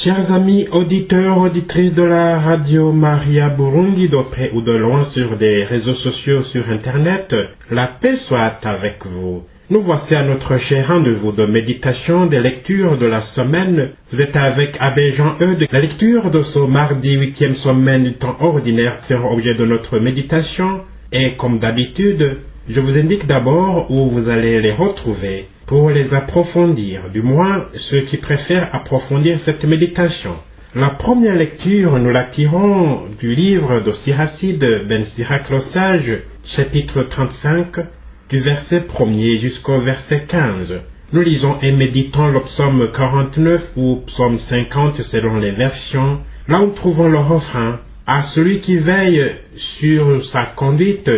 Chers amis auditeurs, auditrices de la radio Maria Burundi, de près ou de loin sur des réseaux sociaux sur Internet, la paix soit avec vous. Nous voici à notre cher rendez-vous de méditation des lectures de la semaine. Vous êtes avec Abbé Jean-Eudes. La lecture de ce mardi 8e semaine du temps ordinaire sera objet de notre méditation. Et comme d'habitude, je vous indique d'abord où vous allez les retrouver pour les approfondir, du moins ceux qui préfèrent approfondir cette méditation. La première lecture, nous la tirons du livre de Siracide Ben Sirac le Sage, chapitre 35, du verset 1er jusqu'au verset 15. Nous lisons et méditons le psaume 49 ou psaume 50 selon les versions. Là où trouvons le refrain, « À celui qui veille sur sa conduite,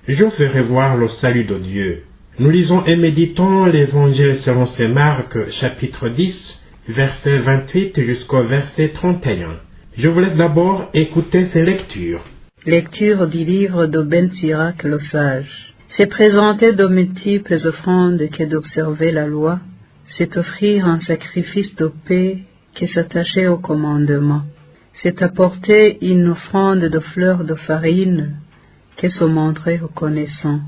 je ferai voir le salut de Dieu ». Nous lisons et méditons l'Évangile selon saint Marc, chapitre 10, verset 28 jusqu'au verset 31. Je vous laisse d'abord écouter ces lectures. Lecture du livre de Ben Sirac le Sage. C'est présenter de multiples offrandes que d'observer la loi, c'est offrir un sacrifice de paix que s'attacher au commandement. C'est apporter une offrande de fleurs de farine que se montrer reconnaissant.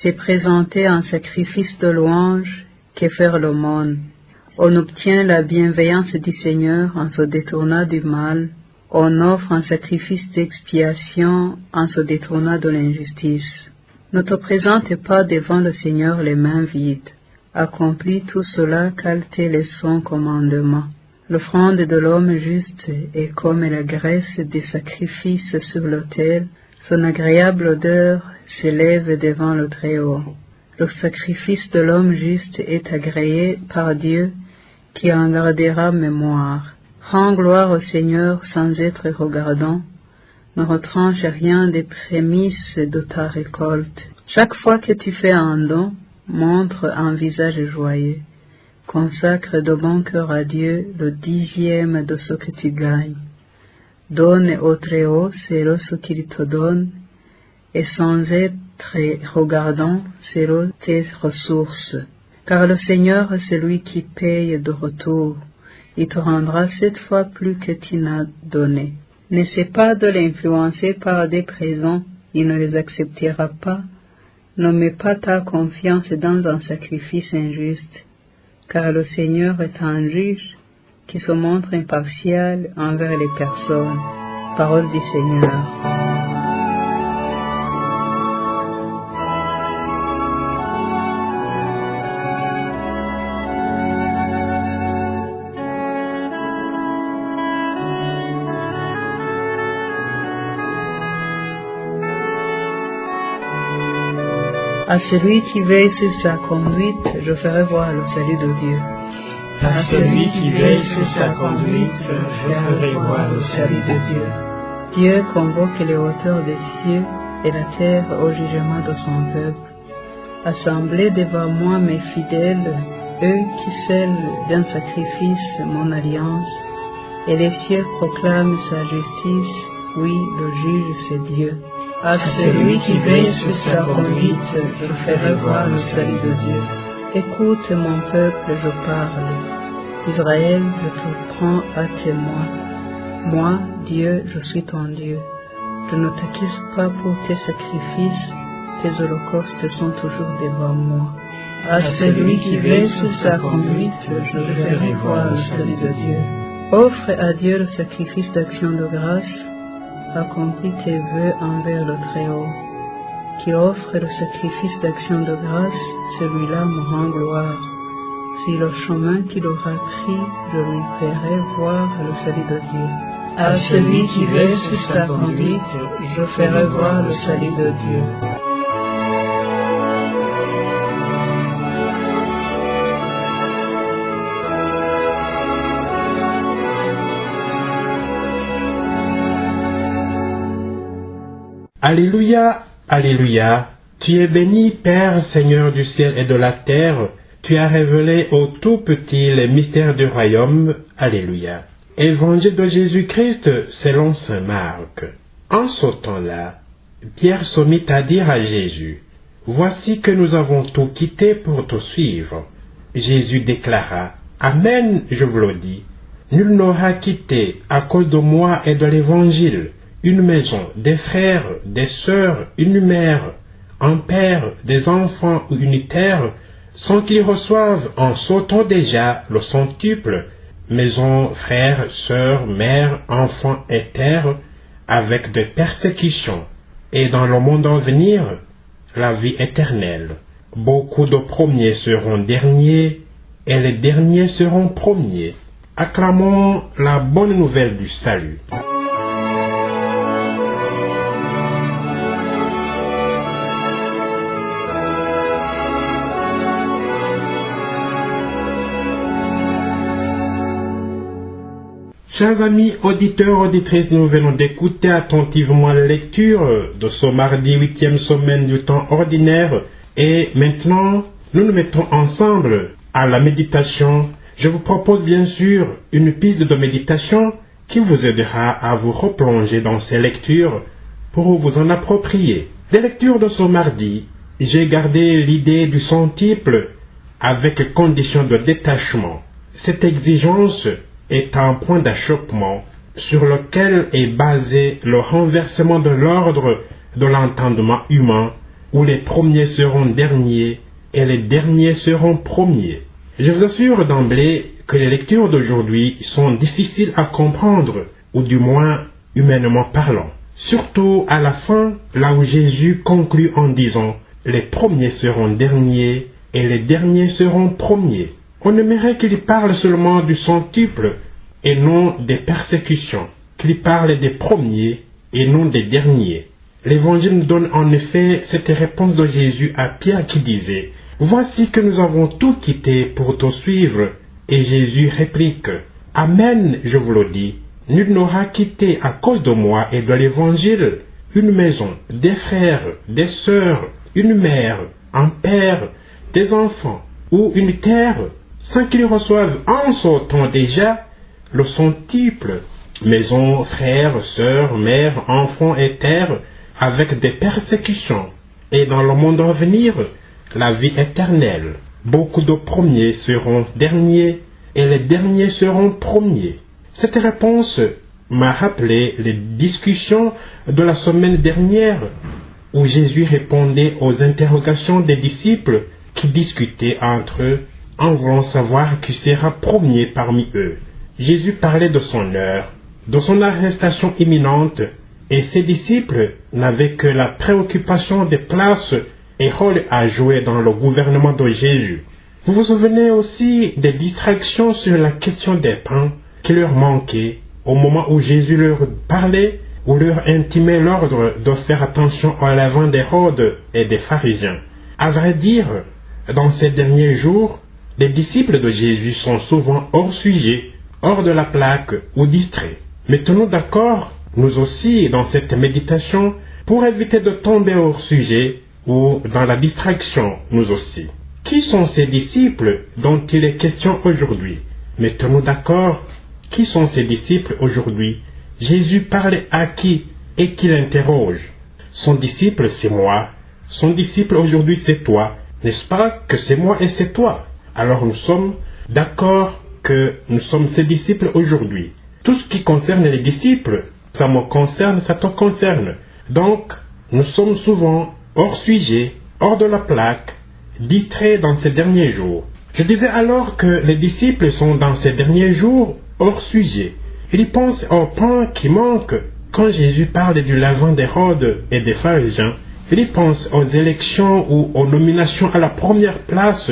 C'est présenter un sacrifice de louange que faire l'aumône. On obtient la bienveillance du Seigneur en se détournant du mal. On offre un sacrifice d'expiation en se détournant de l'injustice. Ne te présente pas devant le Seigneur les mains vides. Accomplis tout cela car tel est son commandement. L'offrande de l'homme juste est comme la graisse des sacrifices sur l'autel. Son agréable odeur s'élève devant le Très-Haut. Le sacrifice de l'homme juste est agréé par Dieu qui en gardera mémoire. Rends gloire au Seigneur sans être regardant. Ne retranche rien des prémices de ta récolte. Chaque fois que tu fais un don, montre un visage joyeux. Consacre de bon cœur à Dieu le 10e de ce que tu gagnes. Donne au Très-Haut selon ce qu'il te donne, et sans être regardant selon tes ressources. Car le Seigneur est celui qui paye de retour. Il te rendra 7 fois plus que tu n'as donné. N'essaie pas de l'influencer par des présents, il ne les acceptera pas. Ne mets pas ta confiance dans un sacrifice injuste, car le Seigneur est un juge qui se montre impartial envers les personnes. Parole du Seigneur. À celui qui veille sur sa conduite, je ferai voir le salut de Dieu. À celui qui veille sur sa conduite, je ferai voir le salut de Dieu. Dieu convoque les hauteurs des cieux et la terre au jugement de son peuple. Assemblez devant moi mes fidèles, eux qui scellent d'un sacrifice mon alliance, et les cieux proclament sa justice, oui, le juge c'est Dieu. À celui qui veille sur sa conduite, je ferai voir le salut de Dieu. Écoute mon peuple, je parle. Israël, je te prends à témoin. Moi, Dieu, je suis ton Dieu. Je ne t'accuse pas pour tes sacrifices, tes holocaustes sont toujours devant moi. À celui qui veille sur sa conduite, je ferai voir le salut de Dieu. Offre à Dieu le sacrifice d'action de grâce, accomplis tes vœux envers le Très-Haut. Qui offre le sacrifice d'action de grâce, celui-là me rend gloire. Si le chemin qu'il aura pris, je lui ferai voir le salut de Dieu. À celui qui veille sur sa conduite, je ferai voir le salut de Dieu. Alléluia, Alléluia. Tu es béni, Père, Seigneur du ciel et de la terre. Tu as révélé aux tout petits les mystères du royaume. Alléluia. Évangile de Jésus-Christ selon saint Marc. En ce temps-là, Pierre se mit à dire à Jésus, « Voici que nous avons tout quitté pour te suivre. » Jésus déclara, « Amen, je vous le dis. Nul n'aura quitté, à cause de moi et de l'Évangile, une maison, des frères, des sœurs, une mère, un père, des enfants ou une terre, sans qu'ils reçoivent en sautant déjà le centuple, maison, frères, sœurs, mères, enfants et terre, avec des persécutions, et dans le monde à venir, la vie éternelle. Beaucoup de premiers seront derniers, et les derniers seront premiers. Acclamons la bonne nouvelle du salut. Chers amis auditeurs, auditrices, nous venons d'écouter attentivement la lecture de ce mardi 8e semaine du temps ordinaire et maintenant nous nous mettons ensemble à la méditation. Je vous propose bien sûr une piste de méditation qui vous aidera à vous replonger dans ces lectures pour vous en approprier. Des lectures de ce mardi, j'ai gardé l'idée du centuple avec condition de détachement. Cette exigence est un point d'achoppement sur lequel est basé le renversement de l'ordre de l'entendement humain, où les premiers seront derniers et les derniers seront premiers. Je vous assure d'emblée que les lectures d'aujourd'hui sont difficiles à comprendre, ou du moins humainement parlant. Surtout à la fin, là où Jésus conclut en disant « Les premiers seront derniers et les derniers seront premiers ». On aimerait qu'il parle seulement du centuple et non des persécutions, qu'il parle des premiers et non des derniers. L'Évangile nous donne en effet cette réponse de Jésus à Pierre qui disait « Voici que nous avons tout quitté pour te suivre. » Et Jésus réplique « Amen, je vous le dis, nul n'aura quitté à cause de moi et de l'Évangile une maison, des frères, des sœurs, une mère, un père, des enfants ou une terre, sans qu'ils reçoivent en sautant déjà le centuple, maison, frères, sœurs, mères, enfants et terre, avec des persécutions, et dans le monde à venir, la vie éternelle. Beaucoup de premiers seront derniers, et les derniers seront premiers. Cette réponse m'a rappelé les discussions de la semaine dernière, où Jésus répondait aux interrogations des disciples qui discutaient entre eux en voulant savoir qui sera premier parmi eux. Jésus parlait de son heure, de son arrestation imminente, et ses disciples n'avaient que la préoccupation des places et rôles à jouer dans le gouvernement de Jésus. Vous vous souvenez aussi des distractions sur la question des pains qui leur manquaient au moment où Jésus leur parlait ou leur intimait l'ordre de faire attention au levain d'Hérode et des pharisiens. À vrai dire, dans ces derniers jours, les disciples de Jésus sont souvent hors sujet, hors de la plaque ou distraits. Mettons-nous d'accord, nous aussi, dans cette méditation, pour éviter de tomber hors sujet ou dans la distraction, nous aussi. Qui sont ces disciples dont il est question aujourd'hui? Mettons-nous d'accord, qui sont ces disciples aujourd'hui? Jésus parle à qui et qui l'interroge? Son disciple, c'est moi. Son disciple aujourd'hui, c'est toi. N'est-ce pas que c'est moi et c'est toi? Alors nous sommes d'accord que nous sommes ses disciples aujourd'hui. Tout ce qui concerne les disciples, ça me concerne, ça te concerne. Donc, nous sommes souvent hors sujet, hors de la plaque, distraits dans ces derniers jours. Je disais alors que les disciples sont dans ces derniers jours hors sujet. Ils pensent au pain qui manque. Quand Jésus parle du levain d'Hérode et des pharisiens, ils pensent aux élections ou aux nominations à la première place.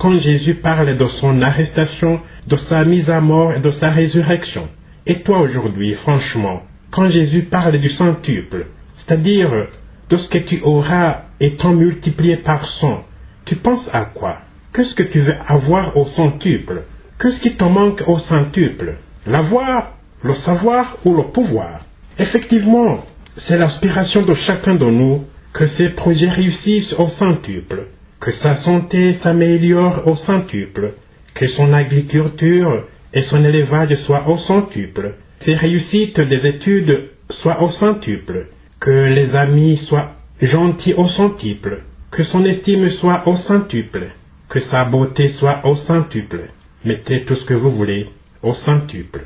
Quand Jésus parle de son arrestation, de sa mise à mort et de sa résurrection. Et toi aujourd'hui, franchement, quand Jésus parle du centuple, c'est-à-dire de ce que tu auras étant multiplié par 100, tu penses à quoi? Qu'est-ce que tu veux avoir au centuple? Qu'est-ce qui te manque au centuple? L'avoir, le savoir ou le pouvoir? Effectivement, c'est l'aspiration de chacun de nous que ses projets réussissent au centuple, que sa santé s'améliore au centuple, que son agriculture et son élevage soient au centuple, ses réussites des études soient au centuple, que les amis soient gentils au centuple, que son estime soit au centuple, que sa beauté soit au centuple. Mettez tout ce que vous voulez. au centuple.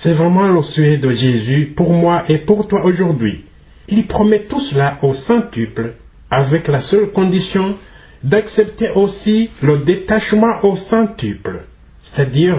C'est vraiment le souhait de Jésus pour moi et pour toi aujourd'hui. Il promet tout cela au centuple, avec la seule condition d'accepter aussi le détachement au centuple, c'est-à-dire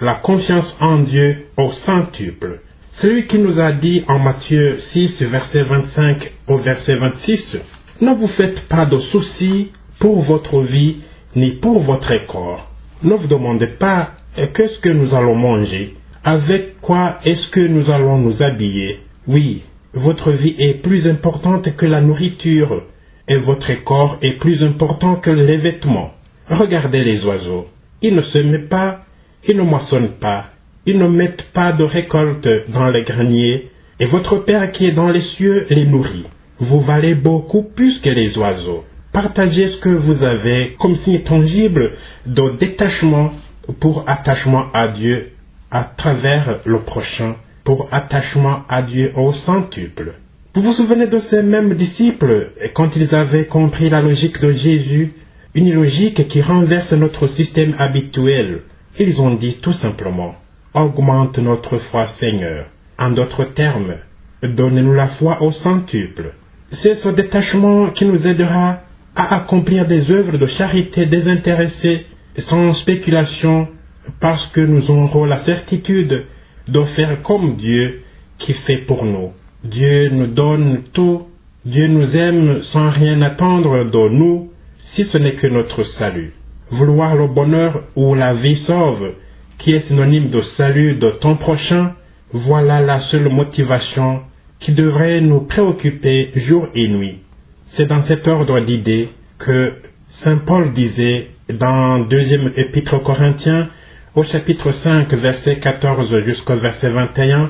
la confiance en Dieu au centuple. Celui qui nous a dit en Matthieu 6, verset 25 au verset 26, « Ne vous faites pas de soucis pour votre vie ni pour votre corps. Ne vous demandez pas qu'est-ce que nous allons manger, avec quoi est-ce que nous allons nous habiller. Oui, votre vie est plus importante que la nourriture, et votre corps est plus important que les vêtements. Regardez les oiseaux. Ils ne sèment pas, ils ne moissonnent pas, ils ne mettent pas de récolte dans les greniers, et votre Père qui est dans les cieux les nourrit. Vous valez beaucoup plus que les oiseaux. Partagez ce que vous avez comme signe tangible de détachement pour attachement à Dieu à travers le prochain, pour attachement à Dieu au centuple. Vous vous souvenez de ces mêmes disciples quand ils avaient compris la logique de Jésus, une logique qui renverse notre système habituel. Ils ont dit tout simplement, augmente notre foi Seigneur. En d'autres termes, donnez-nous la foi au centuple. C'est ce détachement qui nous aidera à accomplir des œuvres de charité désintéressées, sans spéculation, parce que nous aurons la certitude de faire comme Dieu qui fait pour nous. Dieu nous donne tout, Dieu nous aime sans rien attendre de nous, si ce n'est que notre salut. Vouloir le bonheur ou la vie sauve, qui est synonyme de salut de ton prochain, voilà la seule motivation qui devrait nous préoccuper jour et nuit. C'est dans cet ordre d'idées que Saint Paul disait dans 2e épître aux Corinthiens, au chapitre 5, verset 14 jusqu'au verset 21,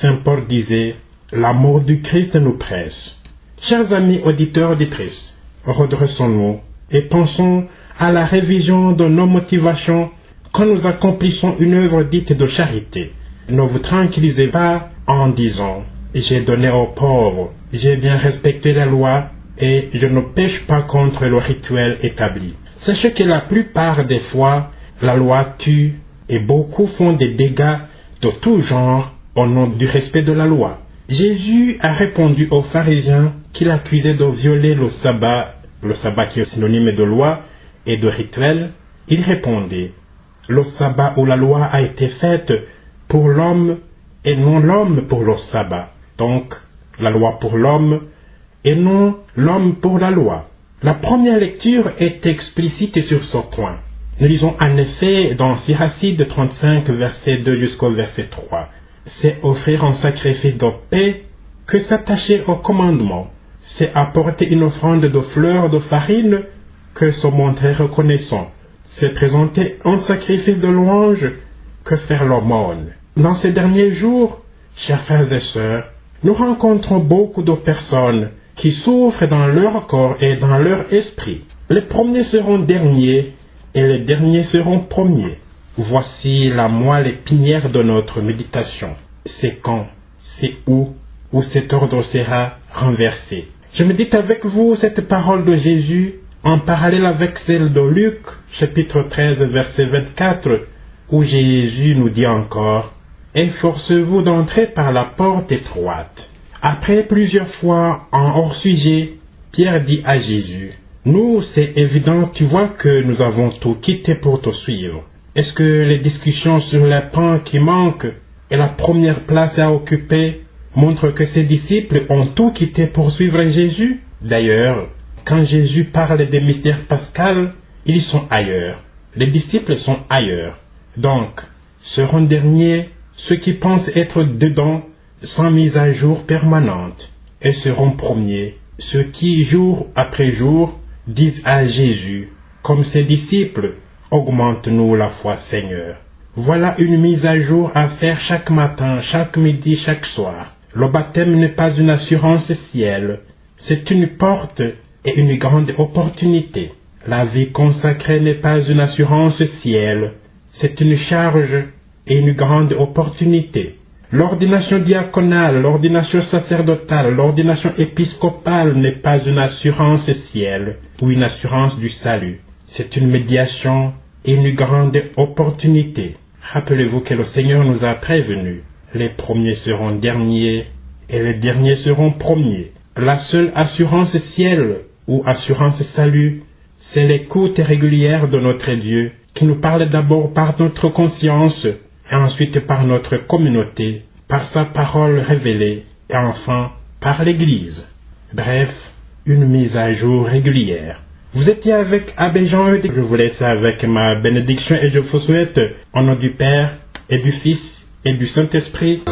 Saint Paul disait, « L'amour du Christ nous presse. » Chers amis auditeurs auditrices, redressons-nous et pensons à la révision de nos motivations quand nous accomplissons une œuvre dite de charité. Ne vous tranquillisez pas en disant « J'ai donné aux pauvres, j'ai bien respecté la loi et je ne pêche pas contre le rituel établi. » Sachez que la plupart des fois, la loi tue et beaucoup font des dégâts de tout genre au nom du respect de la loi. Jésus a répondu aux pharisiens qui l'accusaient de violer le sabbat qui est synonyme de loi et de rituel. Il répondait, le sabbat ou la loi a été faite pour l'homme et non l'homme pour le sabbat. Donc, la loi pour l'homme et non l'homme pour la loi. La première lecture est explicite sur ce point. Nous lisons en effet dans Siracide 35, verset 2 jusqu'au verset 3. C'est offrir un sacrifice de paix que s'attacher au commandement. C'est apporter une offrande de fleurs de farine que se montrer reconnaissant. C'est présenter un sacrifice de louange que faire l'aumône. Dans ces derniers jours, chers frères et sœurs, nous rencontrons beaucoup de personnes qui souffrent dans leur corps et dans leur esprit. Les premiers seront derniers et les derniers seront premiers. Voici la moelle épinière de notre méditation. C'est quand, c'est où cet ordre sera renversé. Je médite avec vous cette parole de Jésus en parallèle avec celle de Luc, chapitre 13, verset 24, où Jésus nous dit encore « Efforcez-vous d'entrer par la porte étroite ». Après plusieurs fois en hors-sujet, Pierre dit à Jésus « Nous, c'est évident, tu vois que nous avons tout quitté pour te suivre. Est-ce que les discussions sur les pains qui manquent et la première place à occuper montrent que ses disciples ont tout quitté pour suivre Jésus? D'ailleurs, quand Jésus parle des mystères pascals, ils sont ailleurs. Les disciples sont ailleurs. Donc, seront derniers ceux qui pensent être dedans sans mise à jour permanente, et seront premiers ceux qui, jour après jour, disent à Jésus, comme ses disciples, « Augmente-nous la foi, Seigneur. » Voilà une mise à jour à faire chaque matin, chaque midi, chaque soir. Le baptême n'est pas une assurance ciel, c'est une porte et une grande opportunité. La vie consacrée n'est pas une assurance ciel, c'est une charge et une grande opportunité. L'ordination diaconale, l'ordination sacerdotale, l'ordination épiscopale n'est pas une assurance ciel ou une assurance du salut. C'est une médiation et une grande opportunité. Rappelez-vous que le Seigneur nous a prévenus. Les premiers seront derniers et les derniers seront premiers. La seule assurance ciel ou assurance salut, c'est l'écoute régulière de notre Dieu qui nous parle d'abord par notre conscience et ensuite par notre communauté, par sa parole révélée et enfin par l'Église. Bref, une mise à jour régulière. Vous étiez avec Abbé Jean Eudes. Je vous laisse avec ma bénédiction et je vous souhaite, au nom du Père et du Fils et du Saint-Esprit,